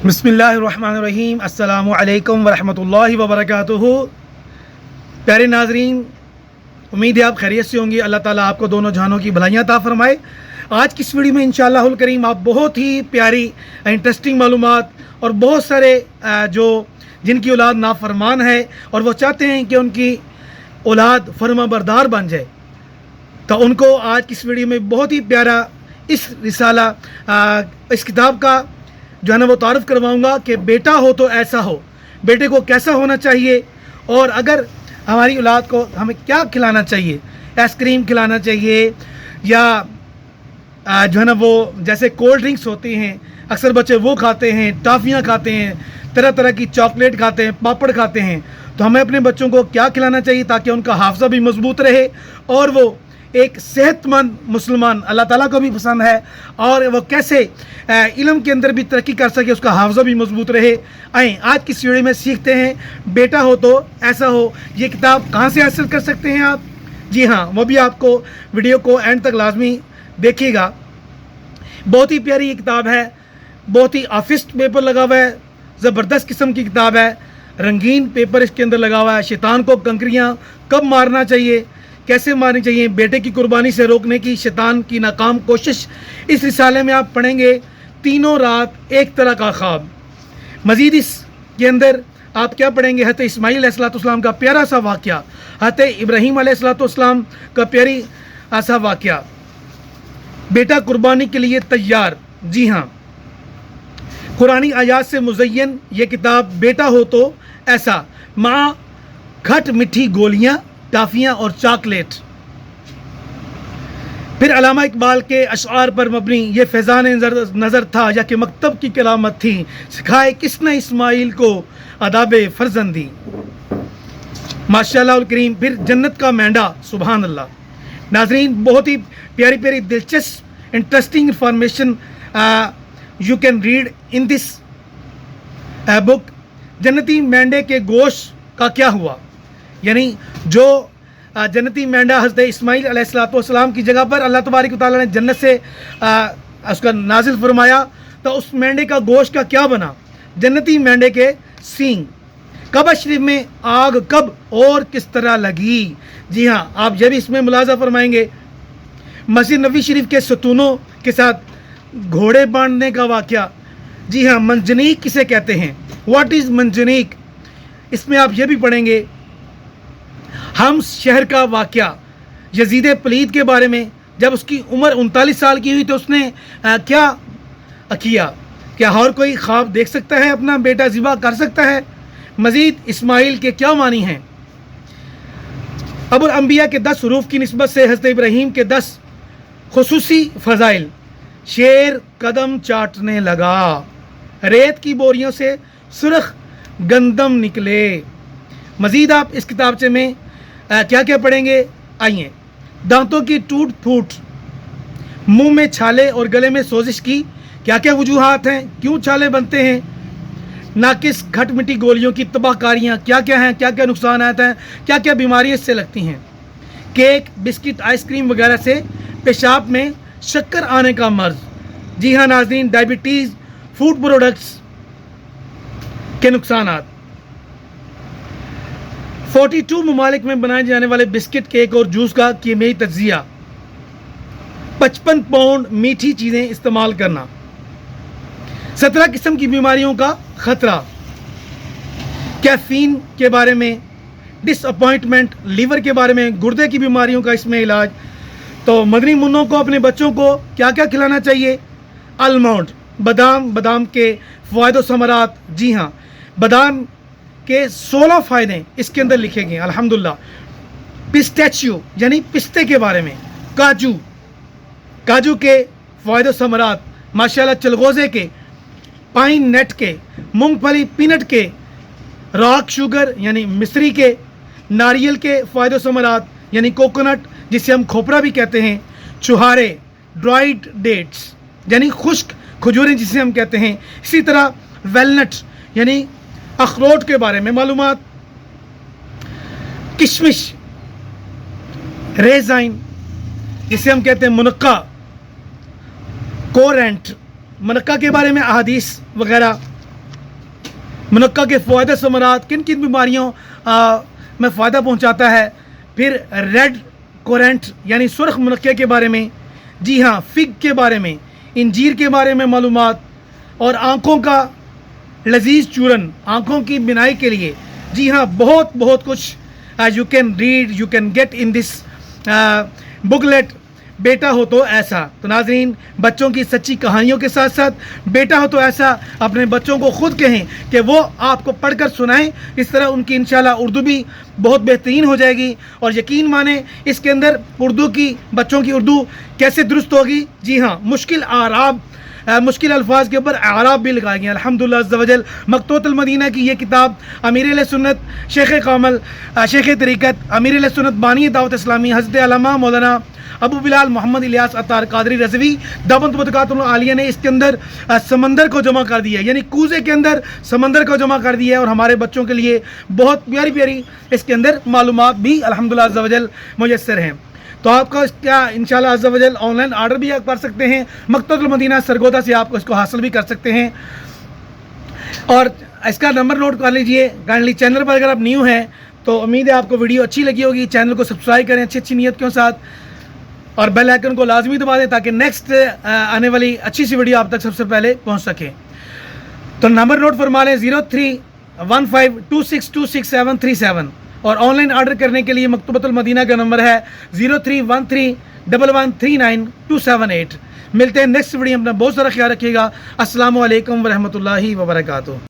बिस्मिल्लाहिर्रहमानिर्रहीम अस्सलामु अलैकुम वरहमतुल्लाहि वबरकातुहू। प्यारे नाजरीन, उम्मीद है आप खैरियत से होंगे। अल्लाह ताला आपको दोनों जहानों की भलाइयाँ अता फरमाए। आज की इस वीडियो में इंशाअल्लाहुल करीम आप बहुत ही प्यारी इंटरेस्टिंग मालूमात और बहुत सारे जो जिनकी औलाद नाफरमान है और वो चाहते हैं कि उनकी औलाद फर्मा बरदार बन जाए, तो उनको आज की इस वीडियो में बहुत ही प्यारा इस रिसाला इस किताब का जो है ना वो तारुफ करवाऊँगा कि बेटा हो तो ऐसा हो, बेटे को कैसा होना चाहिए और अगर हमारी औलाद को हमें क्या खिलाना चाहिए, आइसक्रीम खिलाना चाहिए या जो है ना वो जैसे कोल्ड ड्रिंक्स होती हैं अक्सर बच्चे वो खाते हैं, टॉफ़ियाँ खाते हैं, तरह तरह की चॉकलेट खाते हैं, पापड़ खाते हैं, तो हमें अपने बच्चों को क्या खिलाना चाहिए ताकि उनका हाफजा भी मजबूत रहे और वो एक सेहतमंद मुसलमान अल्लाह ताला को भी पसंद है और वो कैसे इल्म के अंदर भी तरक्की कर सके, उसका हाफजा भी मजबूत रहे। आएँ आज की वीडियो में सीखते हैं बेटा हो तो ऐसा हो। ये किताब कहाँ से हासिल कर सकते हैं आप? जी हाँ, वो भी आपको वीडियो को एंड तक लाजमी देखिएगा। बहुत ही प्यारी ये किताब है, बहुत ही आफिस्ट पेपर लगा हुआ है, ज़बरदस्त किस्म की किताब है, रंगीन पेपर इसके अंदर लगा हुआ है। शैतान को कंकरियाँ कब मारना चाहिए, कैसे मारनी चाहिए, बेटे की कुर्बानी से रोकने की शैतान की नाकाम कोशिश, इस रिसाले में आप पढ़ेंगे। तीनों रात एक तरह का ख्वाब। मज़ीद इसके अंदर आप क्या पढ़ेंगे? हज़रत इस्माईल अलैहिस्सलाम का प्यारा सा वाक़या, हज़रत इब्राहीम अलैहिस्सलाम का प्यारी सा वाक़या, बेटा कुर्बानी के लिए तैयार। जी हाँ, कुरानी आयात से मुज़य्यन ये किताब बेटा हो तो ऐसा, माँ खट मिठी गोलियाँ, टाफियाँ और चॉकलेट। फिर अल्लामा इकबाल के अशआर पर मबनी ये फैज़ान नज़र था या कि मकतब की कलामत थी, सिखाए किसने इस्माइल को अदाबे फर्जंदी। माशाअल्लाह करीम। फिर जन्नत का मेंढा, सुभान अल्लाह। नाजरीन, बहुत ही प्यारी प्यारी दिलचस्प interesting information you can read in this book. जन्नती मेंढे के गोश्त का क्या हुआ, यानी जो जन्नती मेंढा हज़रत इस्माईल अलैहिस्सलाम की जगह पर अल्लाह तबारक व तआला ने जन्नत से उसका नाजिल फरमाया, तो उस मेंढे का गोश्त का क्या बना? जन्नती मेंढे के सींग। कबा शरीफ में आग कब और किस तरह लगी? जी हाँ, आप ये भी इसमें मुलाजा फरमाएंगे। मस्जिद नबी शरीफ के सतूनों के साथ घोड़े बांधने का वाक़या। जी हाँ, मंजनीक किसे कहते हैं? व्हाट इज़ मंजनीक? इसमें आप ये भी पढ़ेंगे। हम शहर का वाक़या, यजीद पलीद के बारे में, जब उसकी उम्र 39 साल की हुई तो उसने क्या किया? क्या और कोई ख्वाब देख सकता है, अपना बेटा ज़िबा कर सकता है? मज़ीद इस्माइल के क्या मानी हैं? अबुल अंबिया के 10 हरूफ की निस्बत से हज़रत इब्राहीम के 10 खुसूसी फ़ज़ाइल। शेर कदम चाटने लगा, रेत की बोरियों से सुर्ख गंदम निकले। मज़ीद आप इस किताबचे में क्या क्या पढ़ेंगे? आइए। दांतों की टूट फूट, मुंह में छाले और गले में सोजिश की क्या क्या वजूहात हैं, क्यों छाले बनते हैं? नाकिस खट मिठी गोलियों की तबाहकारियाँ क्या क्या हैं, क्या क्या नुकसान आते हैं, क्या क्या बीमारियाँ इससे लगती हैं? केक, बिस्किट, आइसक्रीम वगैरह से पेशाब में शक्कर आने का मर्ज। जी हाँ नाज़रीन, डायबिटीज़, फूड प्रोडक्ट्स के नुकसानात। 42 ममालिक में बनाए जाने वाले बिस्किट, केक और जूस का कीमियाई तज्जिया। 55 पाउंड मीठी चीज़ें इस्तेमाल करना। 17 किस्म की बीमारियों का ख़तरा। कैफीन के बारे में, डिसअपॉइंटमेंट, लीवर के बारे में, गुर्दे की बीमारियों का इसमें इलाज। तो मदनी मुन्नों को अपने बच्चों को क्या क्या खिलाना चाहिए? आलमंड, बादाम, बादाम के फ़वाइद व समरात। जी हाँ, बादाम के 16 फ़ायदे इसके अंदर लिखे गए अल्हम्दुलिल्लाह। पिस्टैचियो यानी पिस्ते के बारे में, काजू, काजू के फ़वाइद व समरात माशाल्लाह, चलगोज़े के, पाइन नट के, मूंगफली पीनट के, रॉक शुगर यानी मिस्री के, नारियल के फ़वाइद व समरात यानी कोकोनट जिसे हम खोपरा भी कहते हैं, चुहारे, ड्राइड डेट्स यानी खुश्क खजूरें जिसे हम कहते हैं। इसी तरह वेलनट यानी अखरोट के बारे में मालूमात, किशमिश, रेजाइन जिसे हम कहते हैं मुनक्का, कोरेंट, मनक्का के बारे में अहादीस वगैरह, मुनक्का के फ़ायदे समरात, किन किन बीमारियों में फ़ायदा पहुँचाता है। फिर रेड कोरेंट यानी सुर्ख मुनक्के के बारे में, जी हाँ, फिग के बारे में, इंजीर के बारे में मालूमात, और आँखों का लजीज चूरन, आँखों की बिनाई के लिए, जी हाँ, बहुत बहुत कुछ you can read, you can get in this booklet, बेटा हो तो ऐसा। तो नाजरीन, बच्चों की सच्ची कहानियों के साथ साथ बेटा हो तो ऐसा अपने बच्चों को खुद कहें कि वो आपको पढ़कर सुनाएं। इस तरह उनकी इंशाल्लाह उर्दू भी बहुत बेहतरीन हो जाएगी। और यकीन माने इसके अंदर उर्दू की, बच्चों की उर्दू कैसे दुरुस्त होगी। जी हाँ, मुश्किल अल्फाज के ऊपर आराब भी लगाए गए हैं अल्हम्दुलिल्लाह अज़्ज़ा वजल। मकतूतुल मदीना की ये किताब अमीर अहले सुन्नत, शेख कामल, शेख तरीक़त, अमीर अहले सुन्नत बानी दावत इस्लामी हज़रत अल्लामा मौलाना अबू बिलाल मोहम्मद इलियास अत्तार कादरी रज़वी दामत बरकातुहुल आलिया ने इसके अंदर समंदर को जमा कर दिया है, यानी कूज़े के अंदर समंदर को जमा कर दिया है। और हमारे बच्चों के लिए बहुत प्यारी प्यारी इसके अंदर मालूमात भी अल्हम्दुलिल्लाह अज़्ज़ा वजल मुयस्सर हैं। तो आपको इसका इंशाल्लाह अज़्ज़ा वजल ऑनलाइन आर्डर भी आप कर सकते हैं। मकतूतुल मदीना सरगोदा से आपको इसको हासिल भी कर सकते हैं। और इसका नंबर नोट कर लीजिए। काइंडली चैनल पर अगर आप न्यू हैं तो उम्मीद है आपको वीडियो अच्छी लगी होगी। चैनल को सब्सक्राइब करें अच्छी नीयत के साथ, और बेल आइकन को लाजमी दबा दें ताकि नेक्स्ट आने वाली अच्छी सी वीडियो आप तक सबसे पहले पहुंच सके। तो नंबर नोट फरमा लें 031526263737। और ऑनलाइन ऑर्डर करने के लिए मकतूबतुल मदीना का नंबर है 03131139 मिलते हैं नेक्स्ट वीडियो में। अपना बहुत सारा ख्याल रखिएगा। अस्सलामु अलैकुम वरहमतुल्लाहि वबरकातुहू।